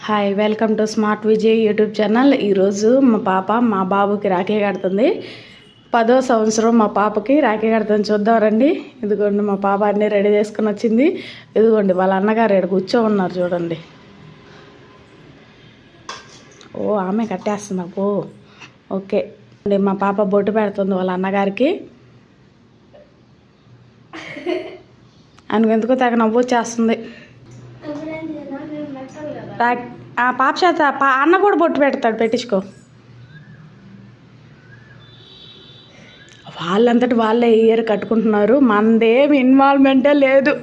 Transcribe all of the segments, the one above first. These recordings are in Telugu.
Hi, welcome to smart Vijay YouTube channel. ఈరోజు మా పాప మా బాబుకి రాఖీ కడుతుంది. 10వ సంవత్సరం మా పాపకి రాఖీ కడుతుంది. చూద్దాం రండి. ఇదిగోండి మా పాప అన్నీ రెడీ చేసుకుని వచ్చింది. ఇదిగోండి వాళ్ళ అన్నగారు ఇక్కడ కూర్చో ఉన్నారు చూడండి. ఓ ఆమె కట్టేస్తున్నా పో. ఓకే అండి, మా పాప బొట్టు పెడుతుంది వాళ్ళ అన్నగారికి. ఆయనకు ఎందుకో తెగ నవ్వు వచ్చేస్తుంది. పాప చేత అన్న కూడా బొట్టు పెడతాడు, పెట్టించుకో. వాళ్ళంతటి వాళ్ళే ఇయర్ కట్టుకుంటున్నారు, మనదేం ఇన్వాల్వ్మెంటే లేదు.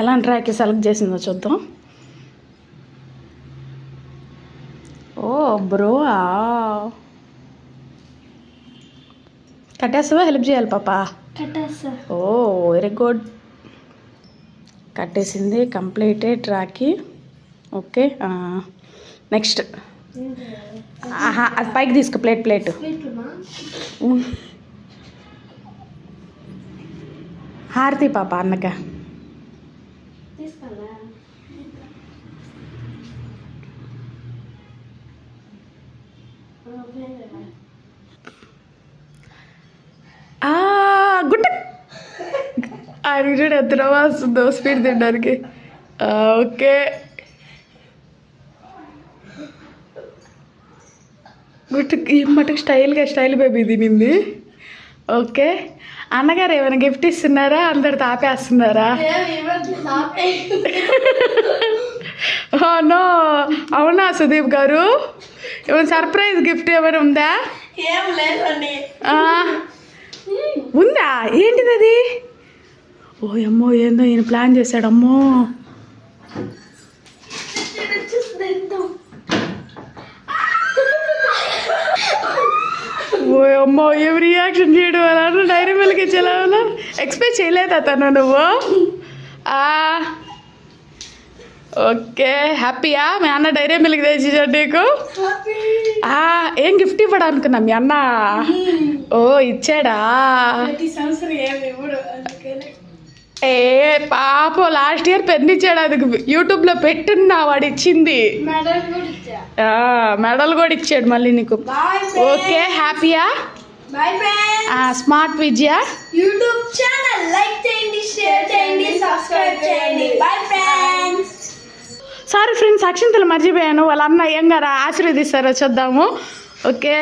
ఎలాంటి రాఖీ సెలెక్ట్ చేసిందో చూద్దాం. ఓ బ్రో, కట్టేస్తావా? హెల్ప్ చేయాలి పాప. ఓ వెరీ గుడ్, కట్టేసింది. కంప్లీటెడ్ రాఖీ. Okay next. అది పైకి తీసుకో, ప్లేట్. హారతి పాప అన్నక. గుట్ట ఆయనకి చూడు ఎంత రవా వస్తుందో స్వీట్ తినడానికి. ఓకే గుట్ట ఈ మటుకు స్టైల్ బేబీ తినింది. ఓకే అన్నగారు ఏమైనా గిఫ్ట్ ఇస్తున్నారా? అందరు తాపేస్తున్నారా? నో, అవునా సుదీప్ గారు? ఏమైనా సర్ప్రైజ్ గిఫ్ట్ ఏమైనా ఉందా? ఏం లేదండి. ఉందా? ఏంటిది అది? ఓ అమ్మో, ఏందో ఈయన ప్లాన్ చేశాడమ్మో. ఓ అమ్మో, ఏం రియాక్షన్ చేయడం అలా డైరీ మిల్క్ ఇచ్చేలా ఎక్స్పెక్ట్ చేయలేదు అతను నువ్వు. ఓకే హ్యాపీయా? మీ అన్న డైరీ మిల్క్ తెచ్చిచ్చాడు నీకు? ఏం గిఫ్ట్ ఇవ్వడా అనుకున్నా మీ అన్న. ఓ ఇచ్చాడా? ఏ పాప లాస్ట్ ఇయర్ పెన్ ఇచ్చాడు. అది యూట్యూబ్లో పెట్టున్నా వాడు ఇచ్చింది. మెడల్ కూడా ఇచ్చాడు మళ్ళీ నీకు. ఓకే హ్యాపీయా? స్మార్ట్ విజయ యూట్యూబ్ ఛానల్ లైక్ చేయండి, షేర్ చేయండి, సబ్స్క్రైబ్ చేయండి. Bye friends. సారీ ఫ్రెండ్స్, అక్షింతలు మర్చిపోయాను. వాళ్ళ అన్న అయ్యంగారు ఆశీర్వదిస్తారో చూద్దాము. ఓకే